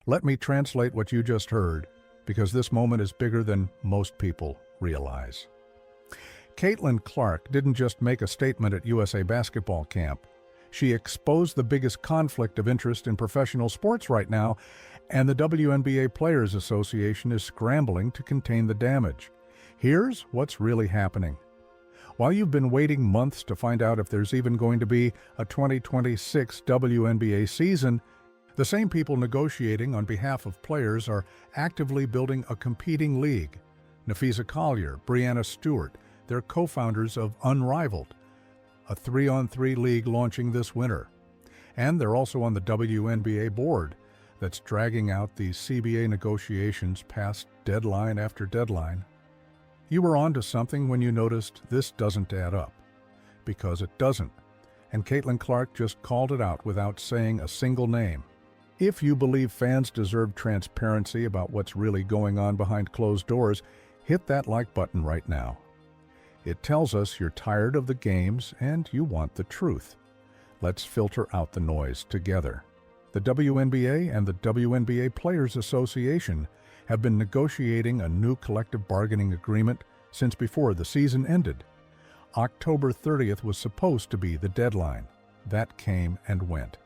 Let me translate what you just heard, because this moment is bigger than most people realize. Caitlin Clark didn't just make a statement at USA Basketball Camp. She exposed the biggest conflict of interest in professional sports right now, and the WNBA Players Association is scrambling to contain the damage. Here's what's really happening. While you've been waiting months to find out if there's even going to be a 2026 WNBA season, the same people negotiating on behalf of players are actively building a competing league. Nafisa Collier, Breanna Stewart, they're co-founders of Unrivaled, a 3-on-3 league launching this winter. And they're also on the WNBA board that's dragging out these CBA negotiations past deadline after deadline. You were onto something when you noticed this doesn't add up. Because it doesn't. And Caitlin Clark just called it out without saying a single name. If you believe fans deserve transparency about what's really going on behind closed doors, hit that like button right now. It tells us you're tired of the games and you want the truth. Let's filter out the noise together. The WNBA and the WNBA Players Association have been negotiating a new collective bargaining agreement since before the season ended. October 30th was supposed to be the deadline. That came and went.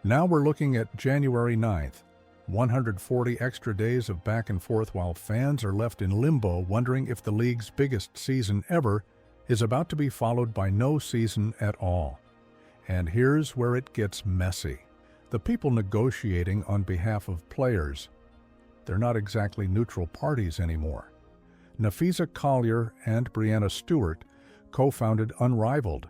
Now we're looking at January 9th, 140 extra days of back and forth while fans are left in limbo wondering if the league's biggest season ever is about to be followed by no season at all. And here's where it gets messy. The people negotiating on behalf of players, they're not exactly neutral parties anymore. Nafisa Collier and Breanna Stewart co-founded Unrivaled.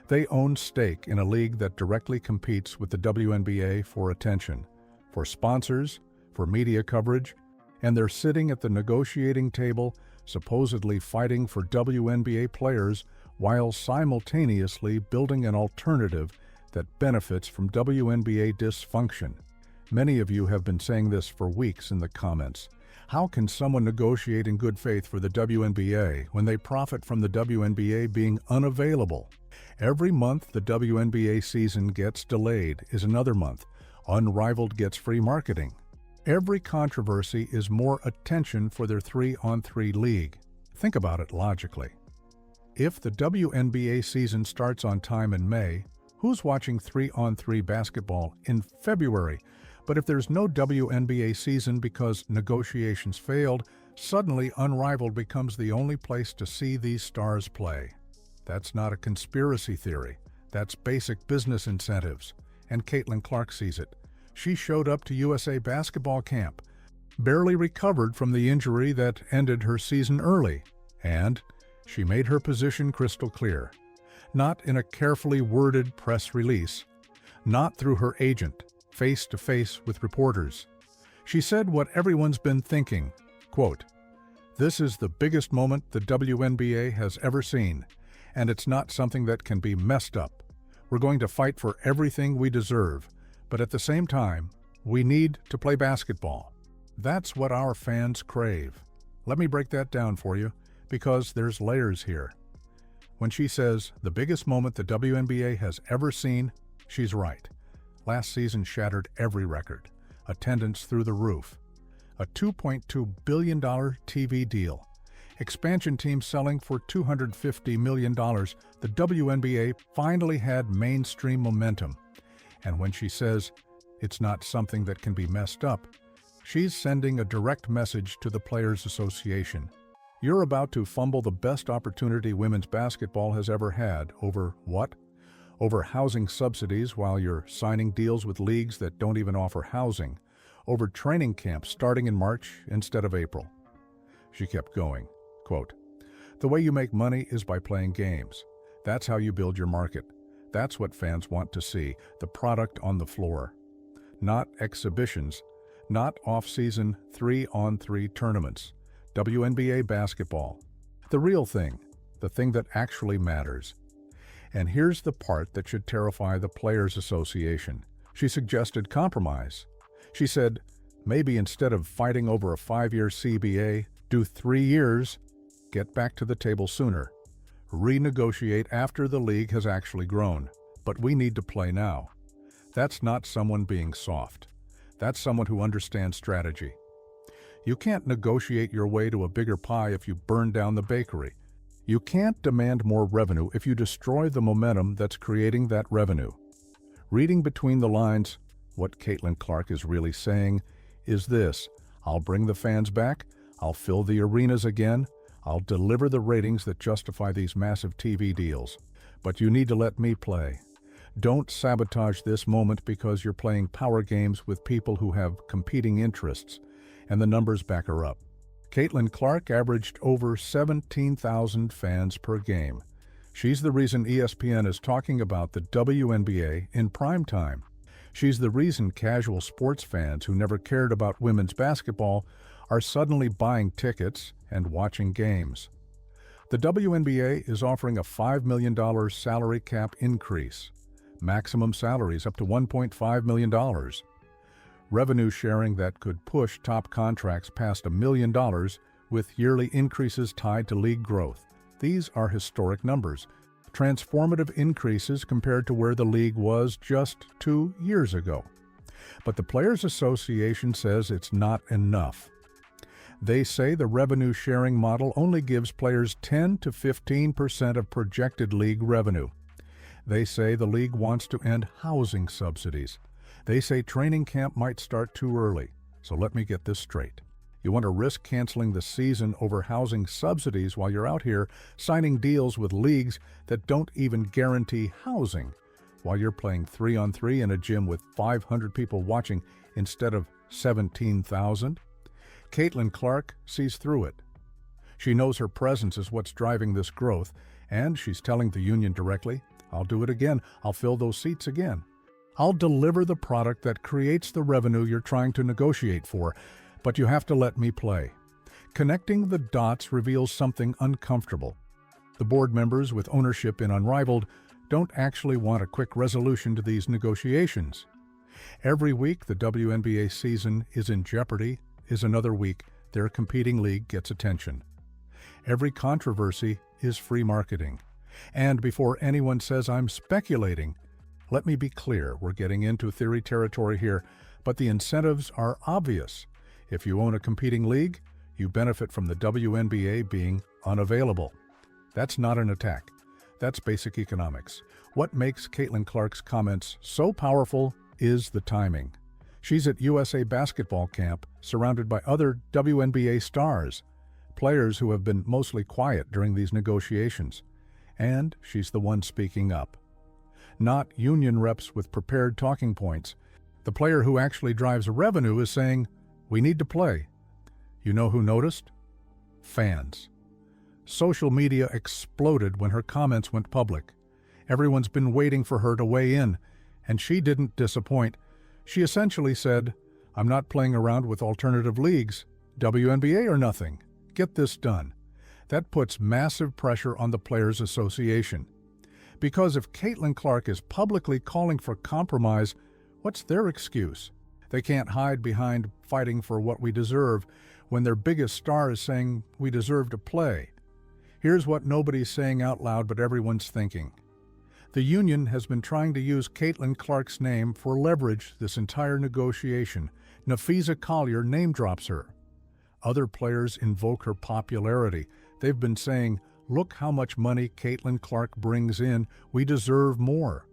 They own stake in a league that directly competes with the WNBA for attention, for sponsors, for media coverage, and they're sitting at the negotiating table, supposedly fighting for WNBA players while simultaneously building an alternative that benefits from WNBA dysfunction. Many of you have been saying this for weeks in the comments. How can someone negotiate in good faith for the WNBA when they profit from the WNBA being unavailable? Every month the WNBA season gets delayed is another month. Unrivaled gets free marketing. Every controversy is more attention for their 3-on-3 league. Think about it logically. If the WNBA season starts on time in May, who's watching 3-on-3 basketball in February? But if there's no WNBA season because negotiations failed, suddenly Unrivaled becomes the only place to see these stars play. That's not a conspiracy theory. That's basic business incentives. And Caitlin Clark sees it. She showed up to USA Basketball Camp, barely recovered from the injury that ended her season early, and she made her position crystal clear. Not in a carefully worded press release, not through her agent, face-to-face with reporters. She said what everyone's been thinking, quote, "This is the biggest moment the WNBA has ever seen, and it's not something that can be messed up. We're going to fight for everything we deserve, but at the same time, we need to play basketball. That's what our fans crave." Let me break that down for you, because there's layers here. When she says the biggest moment the WNBA has ever seen, she's right. Last season shattered every record, attendance through the roof, a $2.2 billion TV deal, expansion team selling for $250 million. The WNBA finally had mainstream momentum. And when she says it's not something that can be messed up, she's sending a direct message to the Players Association. You're about to fumble the best opportunity women's basketball has ever had over what? Over housing subsidies while you're signing deals with leagues that don't even offer housing, over training camps starting in March instead of April. She kept going, quote, "The way you make money is by playing games. That's how you build your market. That's what fans want to see, the product on the floor. Not exhibitions, not off-season 3-on-3 tournaments. WNBA basketball. The real thing, the thing that actually matters." And here's the part that should terrify the Players Association. She suggested compromise. She said, maybe instead of fighting over a 5-year CBA, do 3 years, get back to the table sooner. Renegotiate after the league has actually grown. But we need to play now. That's not someone being soft. That's someone who understands strategy. You can't negotiate your way to a bigger pie if you burn down the bakery. You can't demand more revenue if you destroy the momentum that's creating that revenue. Reading between the lines, what Caitlin Clark is really saying is this: I'll bring the fans back, I'll fill the arenas again, I'll deliver the ratings that justify these massive TV deals. But you need to let me play. Don't sabotage this moment because you're playing power games with people who have competing interests, and the numbers back her up. Caitlin Clark averaged over 17,000 fans per game. She's the reason ESPN is talking about the WNBA in prime time. She's the reason casual sports fans who never cared about women's basketball are suddenly buying tickets and watching games. The WNBA is offering a $5 million salary cap increase. Maximum salaries up to $1.5 million. Revenue sharing that could push top contracts past $1 million with yearly increases tied to league growth. These are historic numbers, transformative increases compared to where the league was just 2 years ago. But the Players Association says it's not enough. They say the revenue sharing model only gives players 10 to 15% of projected league revenue. They say the league wants to end housing subsidies. They say training camp might start too early. So let me get this straight. You want to risk canceling the season over housing subsidies while you're out here signing deals with leagues that don't even guarantee housing, while you're playing 3-on-3 in a gym with 500 people watching instead of 17,000? Caitlin Clark sees through it. She knows her presence is what's driving this growth, and she's telling the union directly, I'll do it again. I'll fill those seats again. I'll deliver the product that creates the revenue you're trying to negotiate for, but you have to let me play. Connecting the dots reveals something uncomfortable. The board members with ownership in Unrivaled don't actually want a quick resolution to these negotiations. Every week the WNBA season is in jeopardy is another week their competing league gets attention. Every controversy is free marketing. And before anyone says I'm speculating, let me be clear, we're getting into theory territory here, but the incentives are obvious. If you own a competing league, you benefit from the WNBA being unavailable. That's not an attack. That's basic economics. What makes Caitlin Clark's comments so powerful is the timing. She's at USA basketball camp, surrounded by other WNBA stars, players who have been mostly quiet during these negotiations. And she's the one speaking up. Not union reps with prepared talking points. The player who actually drives revenue is saying, we need to play. You know who noticed? Fans. Social media exploded when her comments went public. Everyone's been waiting for her to weigh in, and she didn't disappoint. She essentially said, I'm not playing around with alternative leagues, WNBA or nothing. Get this done. That puts massive pressure on the Players Association. Because if Caitlin Clark is publicly calling for compromise, what's their excuse? They can't hide behind fighting for what we deserve when their biggest star is saying we deserve to play. Here's what nobody's saying out loud but everyone's thinking. The union has been trying to use Caitlin Clark's name for leverage this entire negotiation. Nafisa Collier name drops her. Other players invoke her popularity. They've been saying, look how much money Caitlin Clark brings in, we deserve more.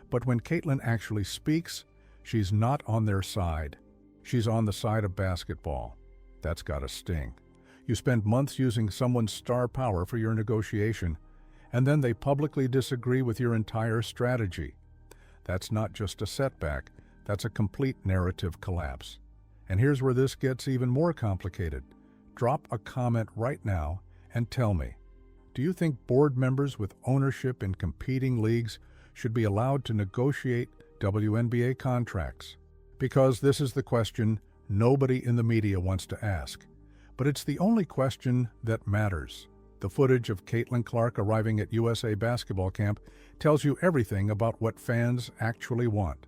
But when Caitlin actually speaks, she's not on their side. She's on the side of basketball. That's got a sting. You spend months using someone's star power for your negotiation, and then they publicly disagree with your entire strategy. That's not just a setback, that's a complete narrative collapse. And here's where this gets even more complicated. Drop a comment right now and tell me, do you think board members with ownership in competing leagues should be allowed to negotiate WNBA contracts? Because this is the question nobody in the media wants to ask. But it's the only question that matters. The footage of Caitlin Clark arriving at USA basketball camp tells you everything about what fans actually want.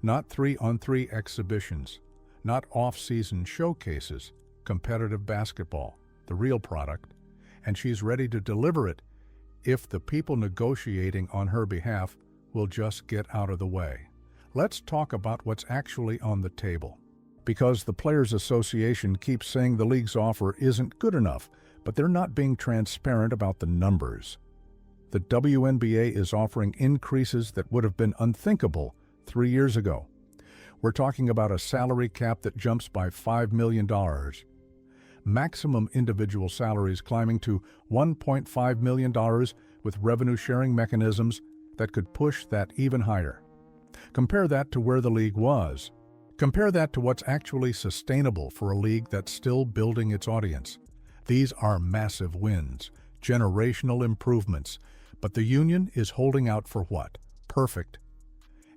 Not 3-on-3 exhibitions, not off-season showcases, competitive basketball, the real product, and she's ready to deliver it if the people negotiating on her behalf will just get out of the way. Let's talk about what's actually on the table. Because the Players Association keeps saying the league's offer isn't good enough, but they're not being transparent about the numbers. The WNBA is offering increases that would have been unthinkable 3 years ago. We're talking about a salary cap that jumps by $5 million. Maximum individual salaries climbing to $1.5 million with revenue-sharing mechanisms that could push that even higher. Compare that to where the league was. Compare that to what's actually sustainable for a league that's still building its audience. These are massive wins, generational improvements, but the union is holding out for what? Perfect.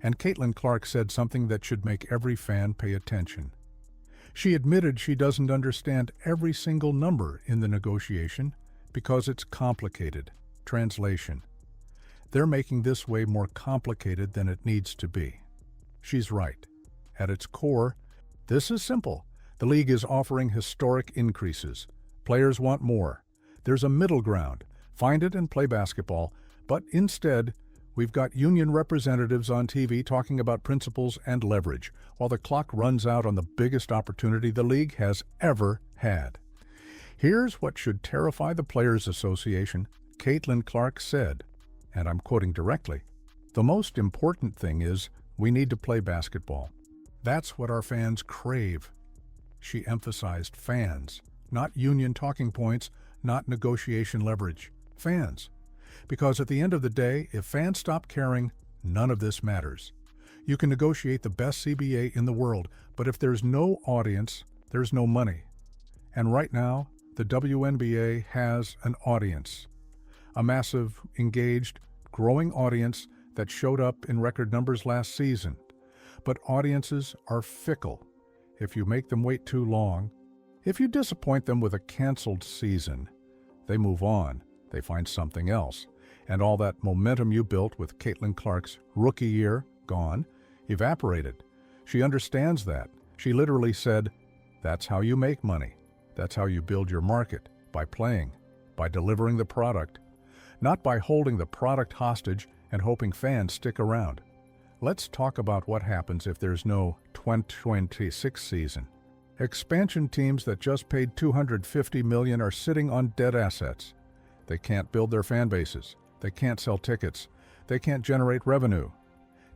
And Caitlin Clark said something that should make every fan pay attention. She admitted she doesn't understand every single number in the negotiation because it's complicated. Translation: they're making this way more complicated than it needs to be. She's right. At its core, this is simple. The league is offering historic increases. Players want more. There's a middle ground. Find it and play basketball. But instead, we've got union representatives on TV talking about principles and leverage, while the clock runs out on the biggest opportunity the league has ever had. Here's what should terrify the Players Association. Caitlin Clark said, and I'm quoting directly, "The most important thing is we need to play basketball. That's what our fans crave." She emphasized fans, not union talking points, not negotiation leverage. Fans. Because at the end of the day, if fans stop caring, none of this matters. You can negotiate the best CBA in the world, but if there's no audience, there's no money. And right now, the WNBA has an audience. A massive, engaged, growing audience that showed up in record numbers last season. But audiences are fickle. If you make them wait too long, if you disappoint them with a canceled season, they move on. They find something else. And all that momentum you built with Caitlin Clark's rookie year, gone, evaporated. She understands that. She literally said, that's how you make money. That's how you build your market, by playing, by delivering the product, not by holding the product hostage and hoping fans stick around. Let's talk about what happens if there's no 2026 season. Expansion teams that just paid $250 million are sitting on dead assets. They can't build their fan bases. They can't sell tickets. They can't generate revenue.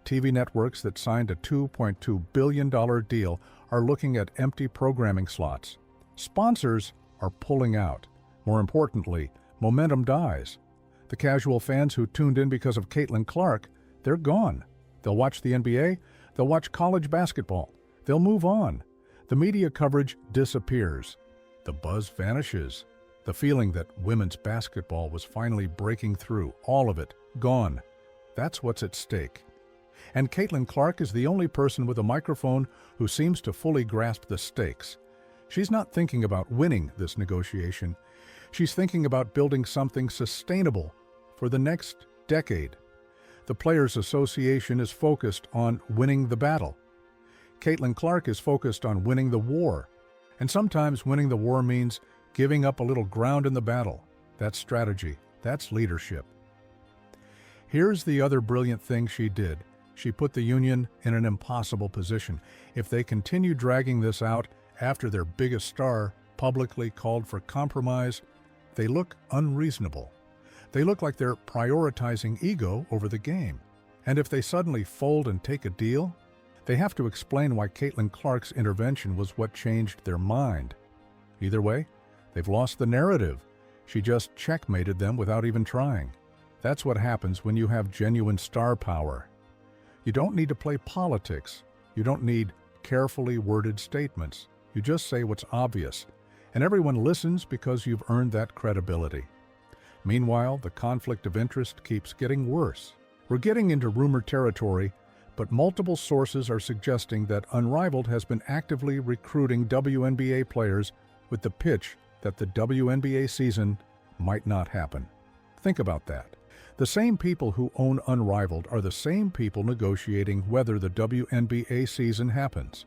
TV networks that signed a $2.2 billion deal are looking at empty programming slots. Sponsors are pulling out. More importantly, momentum dies. The casual fans who tuned in because of Caitlin Clark, they're gone. They'll watch the NBA. They'll watch college basketball. They'll move on. The media coverage disappears. The buzz vanishes. The feeling that women's basketball was finally breaking through, all of it, gone. That's what's at stake. And Caitlin Clark is the only person with a microphone who seems to fully grasp the stakes. She's not thinking about winning this negotiation. She's thinking about building something sustainable for the next decade. The Players Association is focused on winning the battle. Caitlin Clark is focused on winning the war. And sometimes winning the war means giving up a little ground in the battle. That's strategy. That's leadership. Here's the other brilliant thing she did. She put the union in an impossible position. If they continue dragging this out after their biggest star publicly called for compromise, they look unreasonable. They look like they're prioritizing ego over the game. And if they suddenly fold and take a deal, they have to explain why Caitlin Clark's intervention was what changed their mind. Either way, they've lost the narrative. She just checkmated them without even trying. That's what happens when you have genuine star power. You don't need to play politics. You don't need carefully worded statements. You just say what's obvious, and everyone listens because you've earned that credibility. Meanwhile, the conflict of interest keeps getting worse. We're getting into rumor territory, but multiple sources are suggesting that Unrivaled has been actively recruiting WNBA players with the pitch that the WNBA season might not happen. Think about that. The same people who own Unrivaled are the same people negotiating whether the WNBA season happens.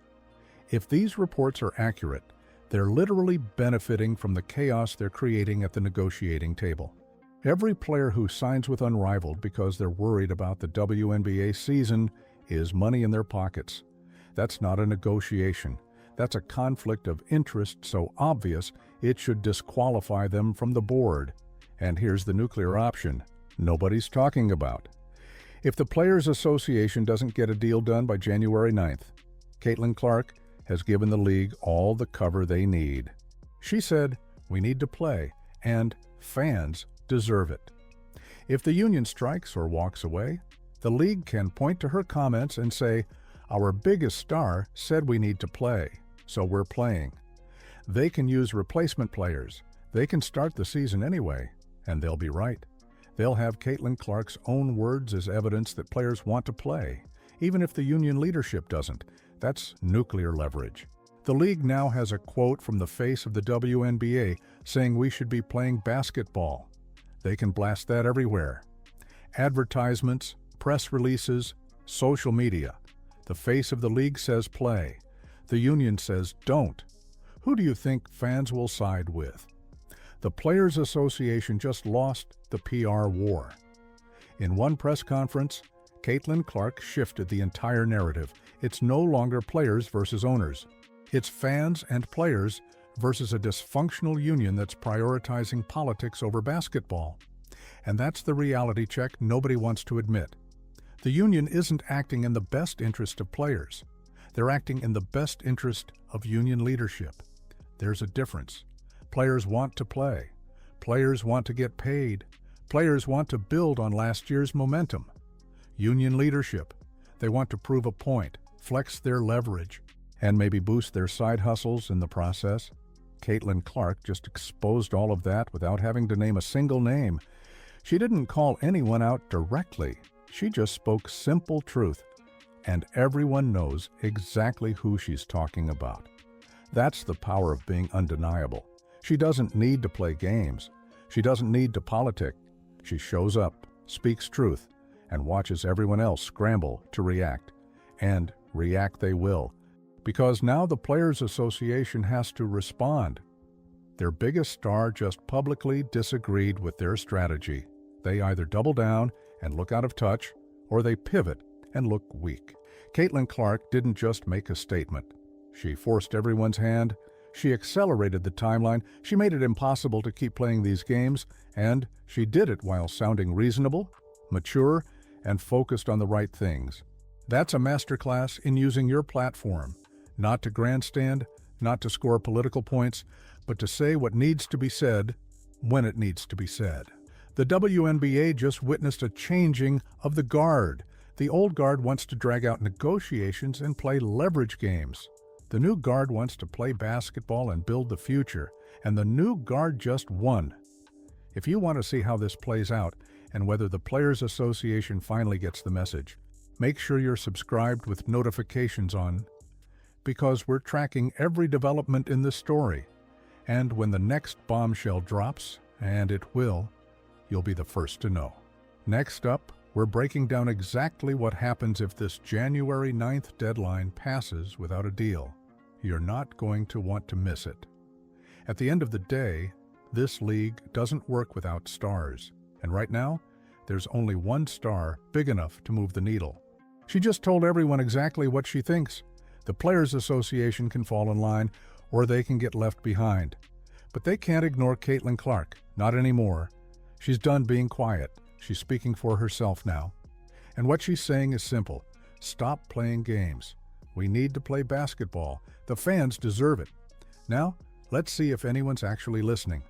If these reports are accurate, they're literally benefiting from the chaos they're creating at the negotiating table. Every player who signs with Unrivaled because they're worried about the WNBA season is money in their pockets. That's not a negotiation. That's a conflict of interest so obvious it should disqualify them from the board. And here's the nuclear option nobody's talking about. If the Players Association doesn't get a deal done by January 9th, Caitlin Clark has given the league all the cover they need. She said, "We need to play, and fans deserve it." If the union strikes or walks away, the league can point to her comments and say, "Our biggest star said we need to play, so we're playing." They can use replacement players. They can start the season anyway, and they'll be right. They'll have Caitlin Clark's own words as evidence that players want to play, even if the union leadership doesn't. That's nuclear leverage. The league now has a quote from the face of the WNBA saying we should be playing basketball. They can blast that everywhere. Advertisements, press releases, social media. The face of the league says play. The union says don't. Who do you think fans will side with? The Players Association just lost the PR war. In one press conference, Caitlin Clark shifted the entire narrative. It's no longer players versus owners. It's fans and players versus a dysfunctional union that's prioritizing politics over basketball. And that's the reality check nobody wants to admit. The union isn't acting in the best interest of players. They're acting in the best interest of union leadership. There's a difference. Players want to play. Players want to get paid. Players want to build on last year's momentum. Union leadership, they want to prove a point, flex their leverage, and maybe boost their side hustles in the process. Caitlin Clark just exposed all of that without having to name a single name. She didn't call anyone out directly. She just spoke simple truth, and everyone knows exactly who she's talking about. That's the power of being undeniable. She doesn't need to play games. She doesn't need to politic. She shows up, speaks truth, and watches everyone else scramble to react. And react they will, because now the Players Association has to respond. Their biggest star just publicly disagreed with their strategy. They either double down and look out of touch, or they pivot and look weak. Caitlin Clark didn't just make a statement. She forced everyone's hand. She accelerated the timeline. She made it impossible to keep playing these games, and she did it while sounding reasonable, mature, and focused on the right things. That's a masterclass in using your platform, not to grandstand, not to score political points, but to say what needs to be said when it needs to be said. The WNBA just witnessed a changing of the guard. The old guard wants to drag out negotiations and play leverage games. The new guard wants to play basketball and build the future, and the new guard just won. If you want to see how this plays out and whether the Players Association finally gets the message, make sure you're subscribed with notifications on, because we're tracking every development in this story. And when the next bombshell drops, and it will, you'll be the first to know. Next up, we're breaking down exactly what happens if this January 9th deadline passes without a deal. You're not going to want to miss it. At the end of the day, this league doesn't work without stars. And right now, there's only one star big enough to move the needle. She just told everyone exactly what she thinks. The Players Association can fall in line, or they can get left behind. But they can't ignore Caitlin Clark, not anymore. She's done being quiet. She's speaking for herself now. And what she's saying is simple. Stop playing games. We need to play basketball. The fans deserve it. Now, let's see if anyone's actually listening.